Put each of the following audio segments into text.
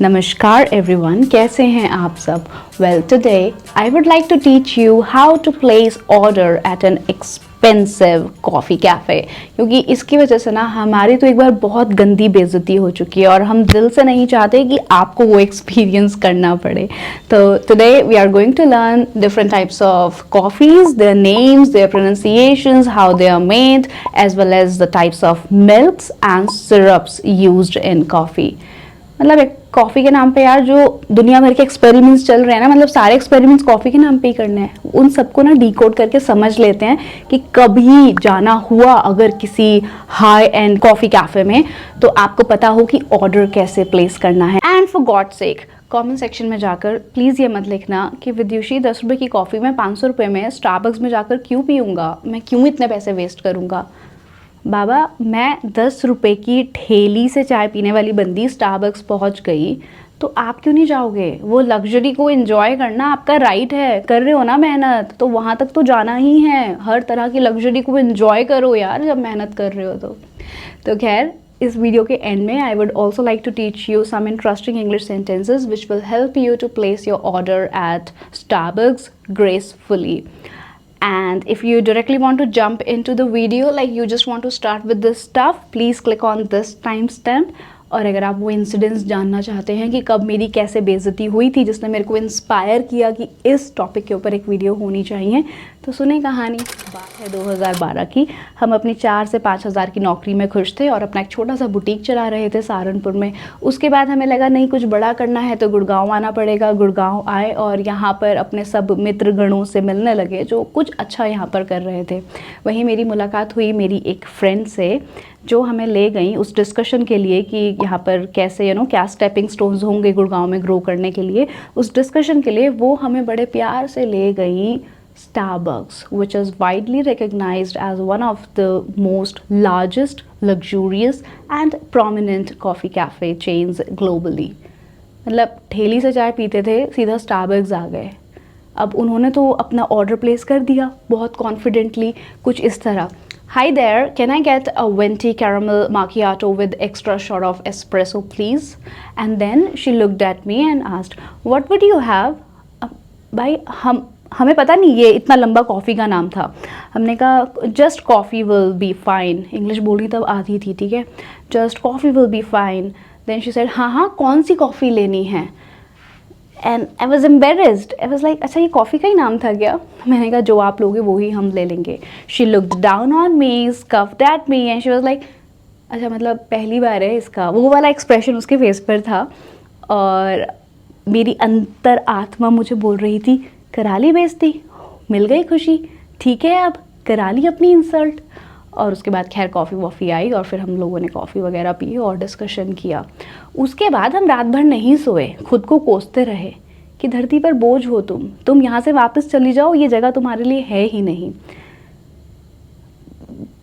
Namaskar everyone, कैसे हैं आप सब? Well, today I would like to teach you how to place order at an expensive coffee cafe. क्योंकि इसकी वजह से ना हमारी तो एक बार बहुत गंदी बेइज्जती हो चुकी है और हम दिल से नहीं चाहते कि आपको वो एक्सपीरियंस करना पड़े. तो today we are going to learn different types of coffees, their names, their pronunciations, how they are made, as well as the types of milks and syrups used in coffee. मतलब एक coffee के नाम पे यार जो दुनिया भर के एक्सपेरिमेंट्स चल रहे हैं ना, मतलब सारे एक्सपेरिमेंट्स कॉफ़ी के नाम पे ही करने हैं. उन सबको ना डिकोड करके समझ लेते हैं कि कभी जाना हुआ अगर किसी हाई एंड कॉफ़ी कैफ़े में तो आपको पता हो कि ऑर्डर कैसे प्लेस करना है. And for God sake, comment section में जाकर प्लीज़ ये मत लिखना कि विद्युषी 10 रुपये की कॉफ़ी में 500 रुपये में स्टारबक्स में जाकर क्यों पीऊँगा, मैं क्यों इतने पैसे वेस्ट करूँगा. बाबा, मैं 10 रुपये की ठेली से चाय पीने वाली बंदी स्टारबक्स पहुंच गई तो आप क्यों नहीं जाओगे? वो लग्जरी को एंजॉय करना आपका राइट है. कर रहे हो ना मेहनत, तो वहाँ तक तो जाना ही है. हर तरह की लग्जरी को एंजॉय करो यार जब मेहनत कर रहे हो तो खैर, इस वीडियो के एंड में I would also like to teach you some interesting English sentences which will help you to place your order at Starbucks gracefully. And if you directly want to jump into the video, like you just want to start with this stuff, please click on this timestamp. और अगर आप वो incidents जानना चाहते हैं कि कब मेरी कैसे बेइज्जती हुई थी जिसने मेरे को इंस्पायर किया कि इस टॉपिक के ऊपर एक वीडियो होनी चाहिए, तो सुने कहानी. बात है 2012 की. हम अपनी 4 से 5 हज़ार की नौकरी में खुश थे और अपना एक छोटा सा बुटीक चला रहे थे सहारनपुर में. उसके बाद हमें लगा नहीं, कुछ बड़ा करना है तो गुड़गांव आना पड़ेगा. गुड़गांव आए और यहाँ पर अपने सब मित्रगणों से मिलने लगे जो कुछ अच्छा यहाँ पर कर रहे थे. वहीं मेरी मुलाकात हुई मेरी एक फ्रेंड से जो हमें ले गई उस डिस्कशन के लिए कि यहाँ पर कैसे क्या स्टेपिंग स्टोन्स होंगे गुड़गांव में ग्रो करने के लिए. उस डिस्कशन के लिए वो हमें बड़े प्यार से ले गई Starbucks, which is widely recognized as one of the most largest, luxurious and prominent coffee cafe chains globally. मतलब ठेली से चाय पीते थे, सीधा Starbucks आ गए. अब उन्होंने तो अपना ऑर्डर प्लेस कर दिया बहुत कॉन्फिडेंटली, कुछ इस तरह: Hi there, can I get a venti caramel macchiato with extra shot of espresso please? And then she looked at me and asked, what would you have? भाई हमें पता नहीं ये इतना लंबा कॉफ़ी का नाम था. हमने कहा just coffee will be fine. English बोली तब आधी थी, ठीक है. Just coffee will be fine. Then she said हाँ कौन सी कॉफ़ी लेनी है? And I was embarrassed. I was like अच्छा ये कॉफ़ी का ही नाम था क्या? मैंने कहा जो आप लोगे वो ही हम ले लेंगे. She looked down on me, scoffed at me and she was like अच्छा मतलब पहली बार है इसका. वो वाला एक्सप्रेशन उसके फेस पर था और मेरी अंतर आत्मा मुझे बोल रही थी करा ली बेइज्जती, मिल गई खुशी, ठीक है अब करा ली अपनी इंसल्ट. और उसके बाद खैर कॉफ़ी वॉफ़ी आई और फिर हम लोगों ने कॉफ़ी वगैरह पी और डिस्कशन किया. उसके बाद हम रात भर नहीं सोए, खुद को कोसते रहे कि धरती पर बोझ हो तुम यहाँ से वापस चली जाओ, ये जगह तुम्हारे लिए है ही नहीं.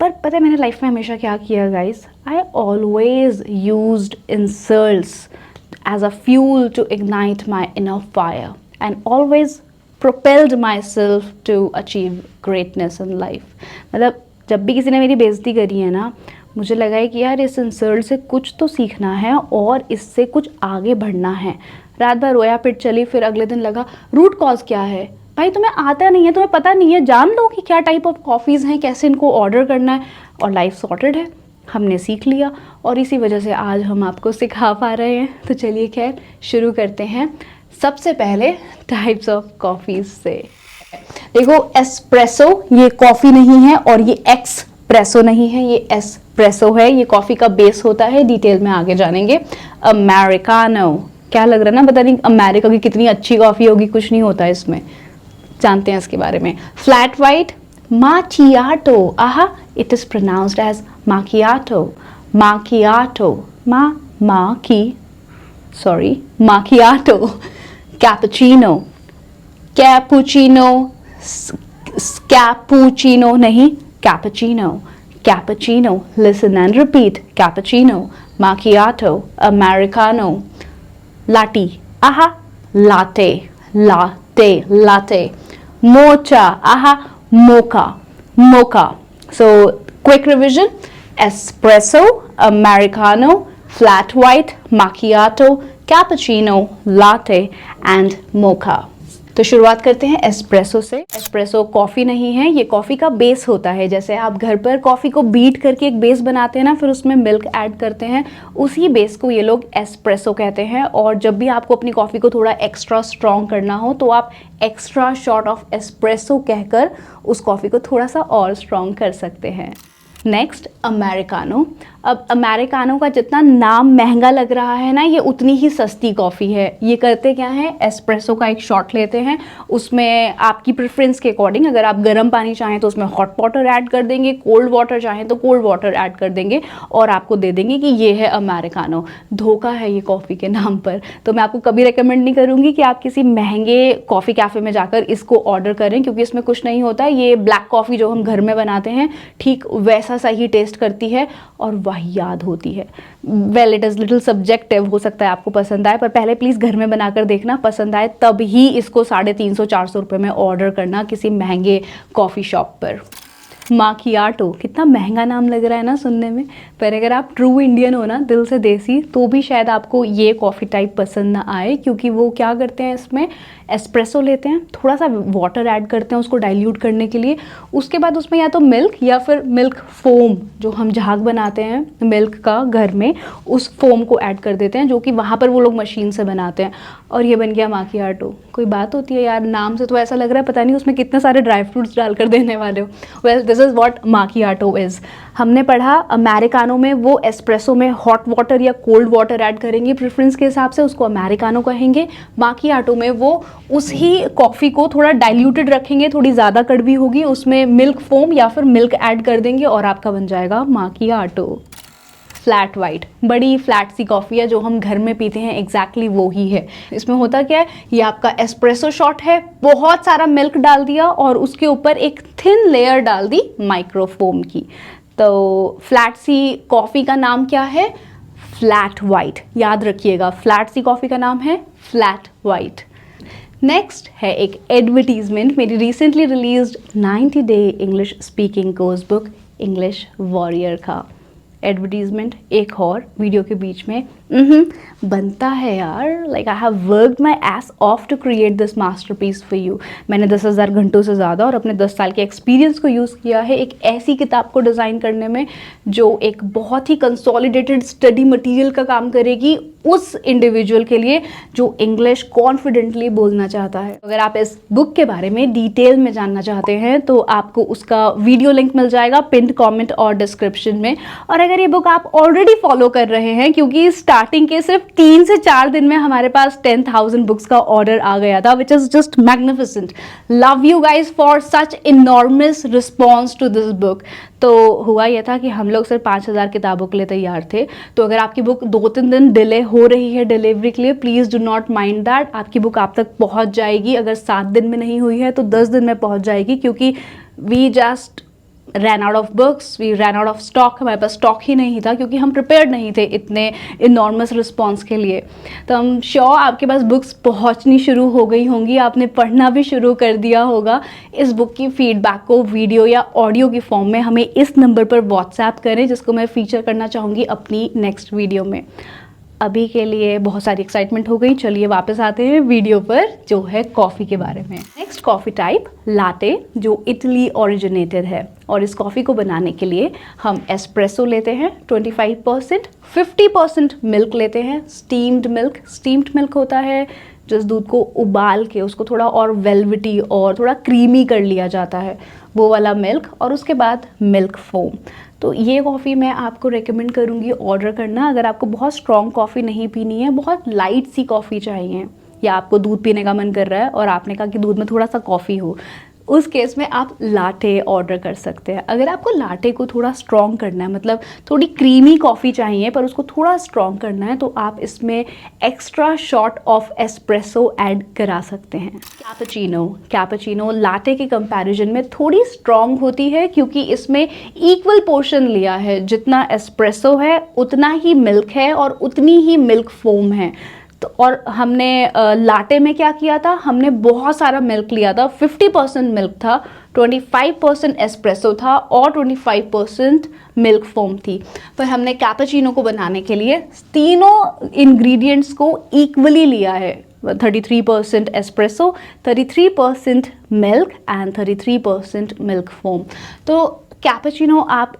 पर पता है मैंने लाइफ में हमेशा क्या किया guys? I always used insults as a fuel to ignite my inner fire and always propelled myself to achieve greatness in life. मतलब जब भी किसी ने मेरी बेइज्जती करी है ना, मुझे लगा है कि यार इस इंसल्ट से कुछ तो सीखना है और इससे कुछ आगे बढ़ना है. रात भर रोया पिट चली. फिर अगले दिन लगा रूट कॉज क्या है. भाई तुम्हें आता नहीं है, तुम्हें पता नहीं है, जान लो कि क्या टाइप ऑफ कॉफ़ीज़ हैं, कैसे इनको ऑर्डर करना है और लाइफ सॉर्टेड है. हमने सीख लिया और इसी वजह से आज हम आपको सिखा पा रहे हैं. तो चलिए खैर शुरू करते हैं. सबसे पहले टाइप्स ऑफ कॉफ़ीज़ से. देखो एस्प्रेसो ये कॉफ़ी नहीं है और ये एक्सप्रेसो नहीं है, ये एस्प्रेसो है. ये कॉफ़ी का बेस होता है, डिटेल में आगे जानेंगे. अमेरिकानो, क्या लग रहा है ना, पता नहीं अमेरिका की कितनी अच्छी कॉफ़ी होगी, कुछ नहीं होता इसमें, जानते हैं इसके बारे में. फ्लैट वाइट, माकियाटो, आहा it is pronounced as macchiato. Macchiato, macchiato. Cappuccino, cappuccino, cappuccino नहीं, cappuccino, cappuccino. Listen and repeat. Cappuccino, macchiato, americano. Latte, aha, latte, latte, latte. Mocha, aha, mocha, mocha. So quick revision: espresso, americano, flat white, macchiato, cappuccino, latte and mocha. तो शुरुआत करते हैं espresso से। Espresso coffee नहीं है, ये coffee का base होता है। जैसे आप घर पर कॉफ़ी को बीट करके एक बेस बनाते हैं ना, फिर उसमें मिल्क ऐड करते हैं, उसी बेस को ये लोग एस्प्रेसो कहते हैं। और जब भी आपको अपनी कॉफ़ी को थोड़ा एक्स्ट्रा स्ट्रॉन्ग करना हो तो आप एक्स्ट्रा शॉट ऑफ एस्प्रेसो कहकर उस कॉफ़ी को थोड़ा सा और स्ट्रॉन्ग कर सकते हैं। Next, americano. अब अमेरिकानो का जितना नाम महंगा लग रहा है ना, ये उतनी ही सस्ती कॉफ़ी है। ये करते क्या है, एस्प्रेसो का एक शॉट लेते हैं, उसमें आपकी प्रेफरेंस के अकॉर्डिंग, अगर आप गर्म पानी चाहें तो उसमें हॉट वाटर ऐड कर देंगे, कोल्ड वाटर चाहें तो कोल्ड वाटर ऐड कर देंगे और आपको दे देंगे कि ये है अमेरिकानो। धोखा है ये कॉफ़ी के नाम पर। तो मैं आपको कभी रिकमेंड नहीं करूँगी कि आप किसी महंगे कॉफ़ी कैफ़े में जाकर इसको ऑर्डर करें, क्योंकि इसमें कुछ नहीं होता है। ये ब्लैक कॉफ़ी जो हम घर में बनाते हैं ठीक वैसा सही टेस्ट करती है और याद होती है। Well, it is little subjective, हो सकता है आपको पसंद आए, पर पहले प्लीज़ घर में बनाकर देखना, पसंद आए तब ही इसको 350-400 रुपये में ऑर्डर करना किसी महंगे कॉफ़ी शॉप पर। माकियाटो, कितना महंगा नाम लग रहा है ना सुनने में, पर अगर आप ट्रू इंडियन हो ना, दिल से देसी, तो भी शायद आपको ये कॉफ़ी टाइप पसंद ना आए, क्योंकि वो क्या करते हैं, इसमें एस्प्रेसो लेते हैं, थोड़ा सा वाटर ऐड करते हैं उसको डाइल्यूट करने के लिए, उसके बाद उसमें या तो मिल्क या फिर मिल्क फोम, जो हम झाग बनाते हैं मिल्क का घर में, उस फोम को ऐड कर देते हैं, जो कि वहाँ पर वो लोग मशीन से बनाते हैं, और ये बन गया माकियाटो। कोई बात होती है यार, नाम से तो ऐसा लग रहा है पता नहीं उसमें कितने सारे ड्राई फ्रूट्स डालकर देने वाले हो। Well, this is what macchiato is. हमने पढ़ा अमेरिकानो में वो एस्प्रेसो में हॉट वाटर या कोल्ड वाटर ऐड करेंगे प्रेफरेंस के हिसाब से, उसको अमेरिकानो कहेंगे। माकियाटो में वो उस ही कॉफ़ी को थोड़ा डाइल्यूटेड रखेंगे, थोड़ी ज़्यादा कड़वी होगी, उसमें मिल्क फोम या फिर मिल्क ऐड कर देंगे और आपका बन जाएगा माकियाटो। फ्लैट वाइट, बड़ी फ्लैट सी कॉफ़ी है जो हम घर में पीते हैं, एग्जैक्टली वो ही है। इसमें होता क्या है, ये आपका एस्प्रेसो शॉट है, बहुत सारा मिल्क डाल दिया और उसके ऊपर एक थिन लेयर डाल दी माइक्रोफोम की। तो फ्लैट सी कॉफ़ी का नाम क्या है, फ्लैट वाइट। याद रखिएगा, फ्लैट सी कॉफ़ी का नाम है फ्लैट वाइट। नेक्स्ट है एक एडवर्टीजमेंट मेरी recently released 90 day English speaking course book English warrior का। एडवर्टीजमेंट एक और वीडियो के बीच में बनता है यार, like I have worked my ass off to create this masterpiece for you. मैंने 10,000 घंटों से ज़्यादा और अपने 10 साल के एक्सपीरियंस को यूज़ किया है एक ऐसी किताब को डिज़ाइन करने में जो एक बहुत ही कंसोलिडेटेड स्टडी मटेरियल का काम करेगी उस इंडिविजुअल के लिए जो इंग्लिश कॉन्फिडेंटली बोलना चाहता है। अगर आप इस बुक के बारे में डिटेल में जानना चाहते हैं तो आपको उसका वीडियो लिंक मिल जाएगा पिन्ड कमेंट और डिस्क्रिप्शन में। और अगर ये बुक आप ऑलरेडी फॉलो कर रहे हैं, क्योंकि स्टार्टिंग के सिर्फ 3 से 4 दिन में हमारे पास 10,000 बुक्स का ऑर्डर आ गया था, which is just magnificent. Love you guys for such enormous response to this book. तो हुआ यह था कि हम लोग सिर्फ 5,000 किताबों के लिए तैयार थे। तो अगर आपकी बुक 2-3 दिन डिले हो रही है डिलीवरी के लिए, please do not mind that. आपकी बुक आप तक पहुंच जाएगी। अगर 7 दिन में नहीं हुई है तो 10 दिन में पहुंच जाएगी, क्योंकि we just ran out of books, we ran out of stock. हमारे पास स्टॉक ही नहीं था क्योंकि हम प्रिपेयर्ड नहीं थे इतने इनॉर्मस रिस्पॉन्स के लिए। तो हम श्योर आपके पास बुक्स पहुंचनी शुरू हो गई होंगी, आपने पढ़ना भी शुरू कर दिया होगा। इस बुक की फीडबैक को वीडियो या ऑडियो की फॉर्म में हमें इस नंबर पर व्हाट्सएप करें, जिसको मैं फीचर करना चाहूँगी अपनी नेक्स्ट वीडियो में। अभी के लिए बहुत सारी एक्साइटमेंट हो गई, चलिए वापस आते हैं वीडियो पर जो है कॉफ़ी के बारे में। नेक्स्ट कॉफ़ी टाइप लाटे, जो इटली ओरिजिनेटेड है। और इस कॉफ़ी को बनाने के लिए हम एस्प्रेसो लेते हैं 25%, 50% मिल्क लेते हैं, स्टीम्ड मिल्क। स्टीम्ड मिल्क होता है जिस दूध को उबाल के उसको थोड़ा और वेलवेटी और थोड़ा क्रीमी कर लिया जाता है, वो वाला मिल्क। और उसके बाद मिल्क फोम। तो ये कॉफ़ी मैं आपको रेकमेंड करूँगी ऑर्डर करना अगर आपको बहुत स्ट्रॉन्ग कॉफ़ी नहीं पीनी है, बहुत लाइट सी कॉफ़ी चाहिए, या आपको दूध पीने का मन कर रहा है और आपने कहा कि दूध में थोड़ा सा कॉफ़ी हो, उस केस में आप लाटे ऑर्डर कर सकते हैं। अगर आपको लाटे को थोड़ा स्ट्रॉन्ग करना है, मतलब थोड़ी क्रीमी कॉफ़ी चाहिए पर उसको थोड़ा स्ट्रॉन्ग करना है, तो आप इसमें extra shot of espresso add करा सकते हैं। कैपुचिनो लाटे के कंपैरिजन में थोड़ी स्ट्रॉन्ग होती है, क्योंकि इसमें इक्वल पोर्शन लिया है, जितना एस्प्रेसो है उतना ही मिल्क है और उतनी ही मिल्क फोम है। तो और हमने लाटे में क्या किया था, हमने बहुत सारा मिल्क लिया था, 50% मिल्क था, 25% एस्प्रेसो था और 25% मिल्क फोम थी। पर हमने कैपेचिनो को बनाने के लिए तीनों इंग्रेडिएंट्स को इक्वली लिया है, 33% espresso, 33% milk and 33% milk foam. तो कैपेचिनो आप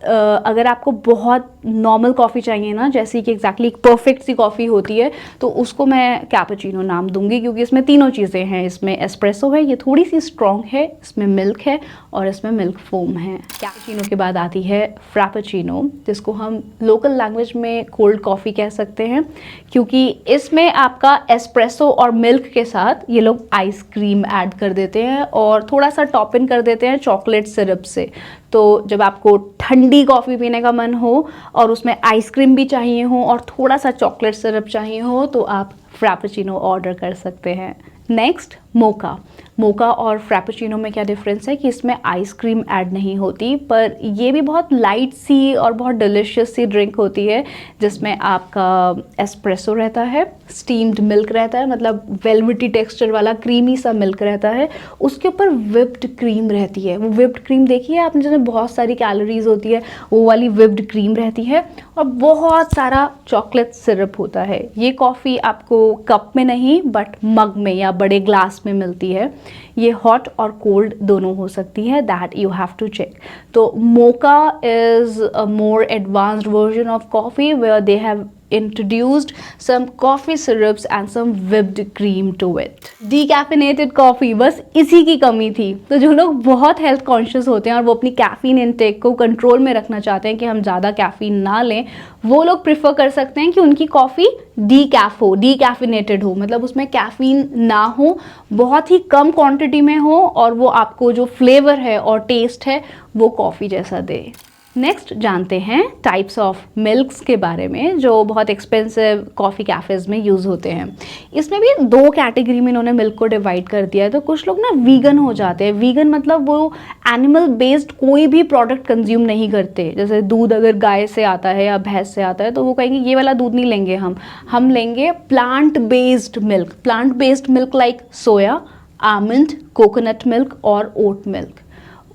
अगर आपको बहुत नॉर्मल कॉफ़ी चाहिए ना, जैसे कि एग्जैक्टली एक परफेक्ट सी कॉफ़ी होती है, तो उसको मैं कैपेचिनो नाम दूंगी, क्योंकि इसमें तीनों चीज़ें हैं। इसमें एस्प्रेसो है, ये थोड़ी सी स्ट्रॉन्ग है, इसमें मिल्क है और इसमें मिल्क फोम है। कैपेचिनो के बाद आती है फ्रापेचिनो, जिसको हम लोकल लैंग्वेज में कोल्ड कॉफ़ी कह सकते हैं, क्योंकि इसमें आपका एस्प्रेसो और मिल्क के साथ ये लोग आइसक्रीम ऐड कर देते हैं और थोड़ा सा टॉप इन कर देते हैं चॉकलेट सिरप से। तो जब आपको ठंडी कॉफ़ी पीने का मन हो और उसमें आइसक्रीम भी चाहिए हो और थोड़ा सा चॉकलेट सिरप चाहिए हो, तो आप फ्रापेचिनो ऑर्डर कर सकते हैं। नेक्स्ट मोका। मोका और फ्रापेचिनो में क्या डिफरेंस है कि इसमें आइसक्रीम ऐड नहीं होती, पर ये भी बहुत लाइट सी और बहुत डिलिशियस सी ड्रिंक होती है, जिसमें आपका एस्प्रेसो रहता है, स्टीम्ड मिल्क रहता है, मतलब वेलवेटी टेक्सचर वाला क्रीमी सा मिल्क रहता है, उसके ऊपर विप्ड क्रीम रहती है। वो विप्ड क्रीम देखिए आपने, जिसमें बहुत सारी कैलोरीज होती है, वो वाली विप्ड क्रीम रहती है और बहुत सारा चॉकलेट सिरप होता है। ये कॉफ़ी आपको कप में नहीं बट मग में या बड़े ग्लास में मिलती है। ये हॉट और कोल्ड दोनों हो सकती है, that you have to check. तो mocha is a more advanced version of coffee where they have introduced some coffee syrups and some whipped cream to it. Decaffeinated coffee, बस इसी की कमी थी। तो जो लोग बहुत हेल्थ कॉन्शियस होते हैं और वो अपनी कैफीन इनटेक को कंट्रोल में रखना चाहते हैं कि हम ज़्यादा कैफीन ना लें, वो लोग प्रिफर कर सकते हैं कि उनकी कॉफ़ी डीकैफिनेटेड हो, मतलब उसमें कैफीन ना हो, बहुत ही कम क्वांटिटी में हो और वो आपको जो फ्लेवर है और टेस्ट है वो कॉफ़ी जैसा दे। नेक्स्ट जानते हैं टाइप्स ऑफ मिल्क्स के बारे में, जो बहुत एक्सपेंसिव कॉफ़ी कैफ़ेज़ में यूज़ होते हैं। इसमें भी दो कैटेगरी में इन्होंने मिल्क को डिवाइड कर दिया है। तो कुछ लोग ना वीगन हो जाते हैं। वीगन मतलब वो एनिमल बेस्ड कोई भी प्रोडक्ट कंज्यूम नहीं करते। जैसे दूध अगर गाय से आता है या भैंस से आता है तो वो कहेंगे ये वाला दूध नहीं लेंगे, हम लेंगे plant based milk. Plant based milk like soya, almond, coconut milk और ओट मिल्क।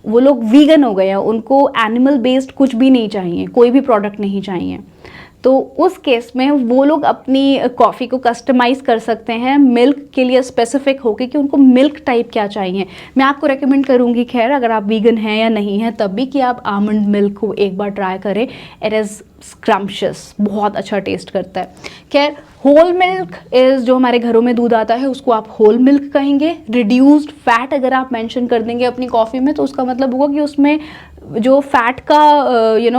वो लोग वीगन हो गए हैं, उनको एनिमल बेस्ड कुछ भी नहीं चाहिए, कोई भी प्रोडक्ट नहीं चाहिए। तो उस केस में वो लोग अपनी कॉफ़ी को कस्टमाइज़ कर सकते हैं मिल्क के लिए स्पेसिफिक होकर कि उनको मिल्क टाइप क्या चाहिए। मैं आपको रेकमेंड करूँगी, खैर अगर आप वीगन हैं या नहीं हैं तब भी, कि आप आमंड मिल्क को एक बार ट्राई करें। इट इज़ स्क्रम्शियस, बहुत अच्छा टेस्ट करता है। खैर होल मिल्क इज़ जो हमारे घरों में दूध आता है उसको आप होल मिल्क कहेंगे। रिड्यूस्ड फैट अगर आप मेंशन कर देंगे अपनी कॉफ़ी में तो उसका मतलब होगा कि उसमें जो फैट का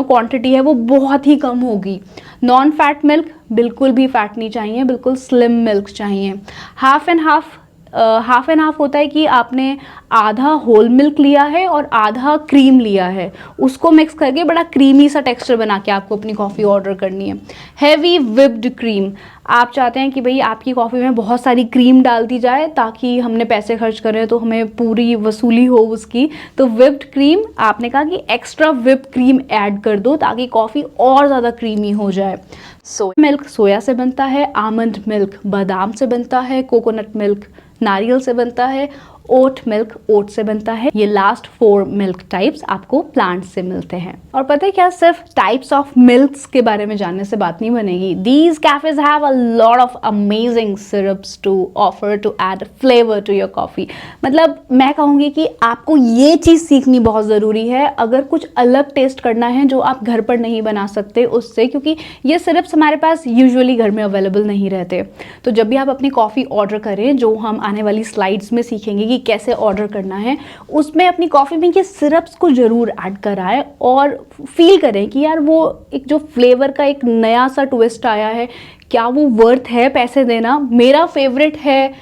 क्वांटिटी है वो बहुत ही कम होगी। नॉन फैट मिल्क, बिल्कुल भी फैट नहीं चाहिए, बिल्कुल स्लिम मिल्क चाहिए। हाफ एंड हाफ होता है कि आपने आधा होल मिल्क लिया है और आधा क्रीम लिया है, उसको मिक्स करके बड़ा क्रीमी सा टेक्सचर बना के आपको अपनी कॉफ़ी ऑर्डर करनी है। हैवी विप्ड क्रीम, आप चाहते हैं कि भाई आपकी कॉफ़ी में बहुत सारी क्रीम डाल दी जाए ताकि हमने पैसे खर्च करें तो हमें पूरी वसूली हो उसकी, तो विप्ड क्रीम आपने कहा कि एक्स्ट्रा विप क्रीम ऐड कर दो ताकि कॉफ़ी और ज़्यादा क्रीमी हो जाए। सोया मिल्क सोया से बनता है, आमंड मिल्क बादाम से बनता है, कोकोनट मिल्क नारियल से बनता है, ओट मिल्क ओट से बनता है। ये लास्ट 4 मिल्क टाइप्स आपको प्लांट से मिलते हैं। और पता है क्या, सिर्फ टाइप्स ऑफ मिल्क्स के बारे में जानने से बात नहीं बनेगी। These cafes have a lot of amazing syrups to offer to add flavour to your coffee. मतलब मैं कहूँगी कि आपको ये चीज़ सीखनी बहुत ज़रूरी है अगर कुछ अलग टेस्ट करना है जो आप घर पर नहीं बना सकते उससे, क्योंकि ये सिरप्स हमारे पास यूजुअली घर में अवेलेबल नहीं रहते। तो जब भी आप अपनी कॉफ़ी ऑर्डर करें, जो हम आने वाली स्लाइड्स में सीखेंगे कि कैसे ऑर्डर करना है, उसमें अपनी कॉफ़ी में ये सिरप्स को ज़रूर ऐड कराएं और फील करें कि यार वो एक जो फ्लेवर का एक नया सा ट्विस्ट आया है, क्या वो वर्थ है पैसे देना। मेरा फेवरेट है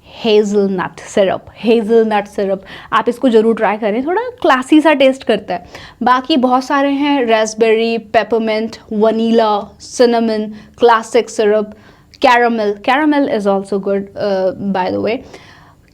हेज़लनट सिरप, आप इसको ज़रूर ट्राई करें, थोड़ा क्लासी सा टेस्ट करता है। बाकी बहुत सारे हैं, raspberry, peppermint, vanilla, cinnamon, classic syrup, caramel is also good by the way,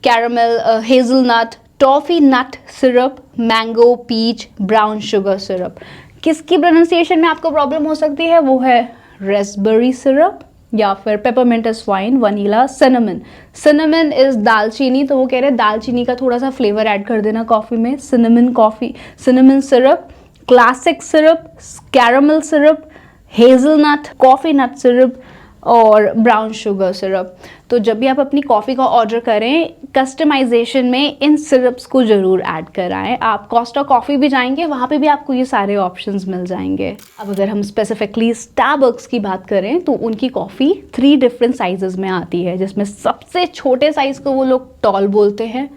caramel, hazelnut, toffee nut syrup, mango, peach, brown sugar syrup. किसकी प्रोनाउंसिएशन में आपको प्रॉब्लम हो सकती है वो है रास्पबेरी सिरप, या फिर peppermint is fine, vanilla, cinnamon. Cinnamon is दालचीनी, तो वो कह रहे हैं दालचीनी का थोड़ा सा फ्लेवर ऐड कर देना कॉफ़ी में। Cinnamon coffee, cinnamon syrup, classic syrup, caramel syrup, hazelnut, coffee nut syrup और ब्राउन शुगर सिरप। तो जब भी आप अपनी कॉफ़ी का ऑर्डर करें, कस्टमाइजेशन में इन सिरप्स को ज़रूर ऐड कराएं। आप कोस्टा कॉफ़ी भी जाएंगे, वहाँ पे भी आपको ये सारे ऑप्शंस मिल जाएंगे। अब अगर हम स्पेसिफिकली स्टारबक्स की बात करें तो उनकी कॉफ़ी 3 डिफरेंट साइजेस में आती है, जिसमें सबसे छोटे साइज़ को वो लोग टॉल बोलते हैं।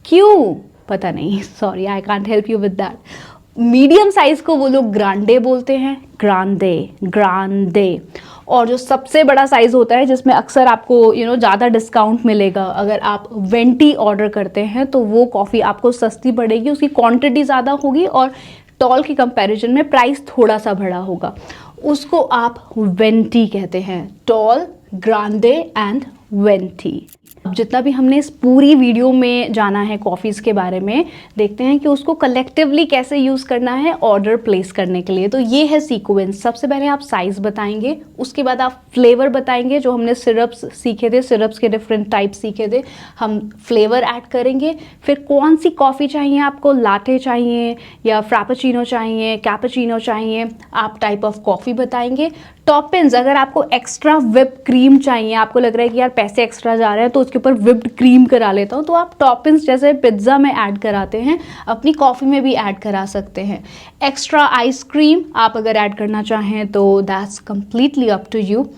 क्यों पता नहीं, sorry I can't help you with that. Medium size को वो लोग ग्रांडे बोलते हैं, ग्रांडे, ग्रांडे। और जो सबसे बड़ा साइज होता है, जिसमें अक्सर आपको ज़्यादा डिस्काउंट मिलेगा, अगर आप वेंटी ऑर्डर करते हैं तो वो कॉफ़ी आपको सस्ती पड़ेगी, उसकी क्वांटिटी ज़्यादा होगी और टॉल की कंपैरिजन में प्राइस थोड़ा सा बड़ा होगा। उसको आप वेंटी कहते हैं, टॉल, ग्रांडे एंड वेंटी। अब जितना भी हमने इस पूरी वीडियो में जाना है कॉफ़ीज़ के बारे में, देखते हैं कि उसको कलेक्टिवली कैसे यूज़ करना है ऑर्डर प्लेस करने के लिए। तो ये है सीक्वेंस। सबसे पहले आप साइज़ बताएंगे, उसके बाद आप फ्लेवर बताएंगे, जो हमने सिरप्स सीखे थे, सिरप्स के डिफरेंट टाइप सीखे थे, हम फ्लेवर ऐड करेंगे। फिर कौन सी कॉफ़ी चाहिए आपको, लाटे चाहिए या फ्रापेचिनो चाहिए, कैपेचिनो चाहिए, आप टाइप ऑफ कॉफ़ी बताएंगे। टॉपिंग्स, अगर आपको एक्स्ट्रा व्हिप क्रीम चाहिए, आपको लग रहा है कि यार पैसे एक्स्ट्रा जा रहे हैं तो उसके ऊपर व्हिप्ड क्रीम करा लेता हूँ, तो आप टॉपिंग्स जैसे पिज्ज़ा में ऐड कराते हैं, अपनी कॉफ़ी में भी ऐड करा सकते हैं। एक्स्ट्रा आइसक्रीम आप अगर ऐड करना चाहें तो that's completely up to you.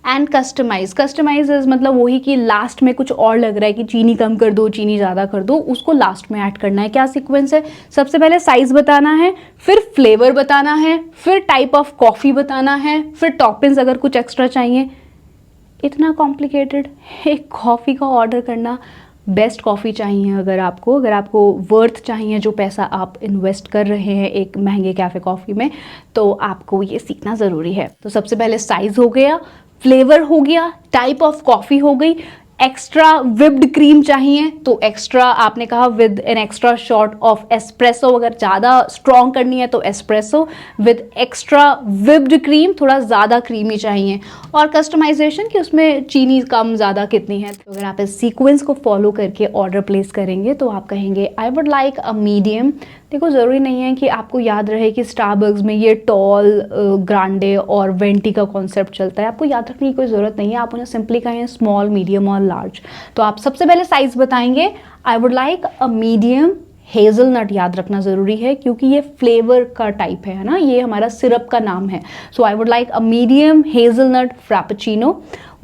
And customize, customize is मतलब वही कि लास्ट में कुछ और लग रहा है कि चीनी कम कर दो, चीनी ज़्यादा कर दो, उसको लास्ट में ऐड करना है। क्या सीक्वेंस है, सबसे पहले साइज़ बताना है, फिर फ्लेवर बताना है, फिर टाइप ऑफ कॉफ़ी बताना है, फिर टॉपिंग्स अगर कुछ एक्स्ट्रा चाहिए। इतना कॉम्प्लिकेटेड एक कॉफ़ी का ऑर्डर करना। बेस्ट कॉफ़ी चाहिए अगर आपको वर्थ चाहिए जो पैसा आप इन्वेस्ट कर रहे हैं एक महंगे कैफ़े कॉफ़ी में, तो आपको ये सीखना ज़रूरी है। तो सबसे पहले साइज़ हो गया, फ्लेवर हो गया, टाइप ऑफ कॉफ़ी हो गई, एक्स्ट्रा विप्ड क्रीम चाहिए तो एक्स्ट्रा आपने कहा with an extra shot of espresso, अगर ज़्यादा स्ट्रॉन्ग करनी है तो espresso with extra whipped cream, थोड़ा ज़्यादा क्रीमी चाहिए। और कस्टमाइजेशन कि उसमें चीनी कम ज़्यादा कितनी है। तो अगर आप इस सीक्वेंस को फॉलो करके ऑर्डर प्लेस करेंगे तो आप कहेंगे आई वुड लाइक अ मीडियम। देखो ज़रूरी नहीं है कि आपको याद रहे कि स्टारबक्स में ये टॉल, ग्रांडे और वेंटी का कॉन्सेप्ट चलता है, आपको याद रखने की कोई ज़रूरत नहीं है। आप उन्हें सिंपली कहें स्मॉल, मीडियम और लार्ज। तो आप सबसे पहले साइज़ बताएंगे, आई would like a medium hazelnut, याद रखना ज़रूरी है क्योंकि ये फ्लेवर का टाइप है ना, ये हमारा सिरप का नाम है। So I would like a medium hazelnut frappuccino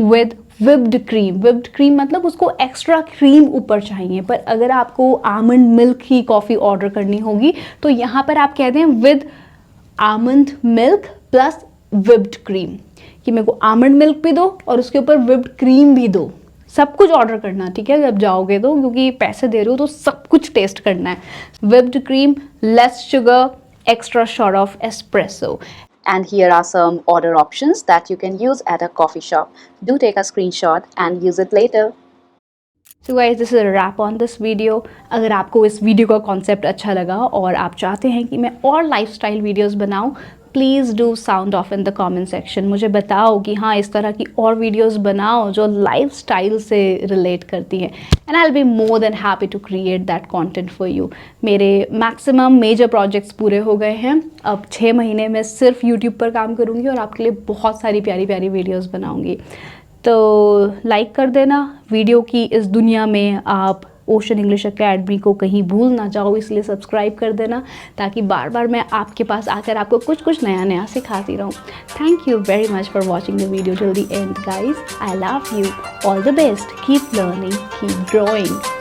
with whipped cream. Whipped cream मतलब उसको एक्स्ट्रा क्रीम ऊपर चाहिए, पर अगर आपको आमंड मिल्क की कॉफ़ी ऑर्डर करनी होगी तो यहाँ पर आप कहते हैं with almond milk plus whipped cream, कि मेरे को आमंड मिल्क भी दो और उसके ऊपर विप्ड क्रीम भी दो। सब कुछ ऑर्डर करना, ठीक है, जब जाओगे तो, क्योंकि पैसे दे रहे हो तो सब कुछ टेस्ट करना है। Whipped cream, less sugar, extra shot of espresso. And here are some order options that you can use at a coffee shop. Do take a screenshot and use it later. So guys, this is a wrap on this video. अगर आपको इस video का concept अच्छा लगा और आप चाहते हैं कि मैं और लाइफस्टाइल वीडियोस बनाऊं, please do sound of in the comment section. मुझे बताओ कि हाँ, इस तरह की और वीडियोस बनाओ जो लाइफस्टाइल से रिलेट करती हैं, and I will be more than happy to create that content for you. मेरे मैक्सिमम मेजर प्रोजेक्ट्स पूरे हो गए हैं, अब 6 महीने में सिर्फ यूट्यूब पर काम करूँगी और आपके लिए बहुत सारी प्यारी प्यारी वीडियोज़ बनाऊँगी। तो लाइक कर देना वीडियो की। इस दुनिया में आप ओशन इंग्लिश अकेडमी को कहीं भूल ना जाओ, इसलिए सब्सक्राइब कर देना ताकि बार बार मैं आपके पास आकर आपको कुछ कुछ नया नया सिखाती रहूँ। Thank you very much for watching the video till the end guys. I love you, all the best, keep learning, keep growing.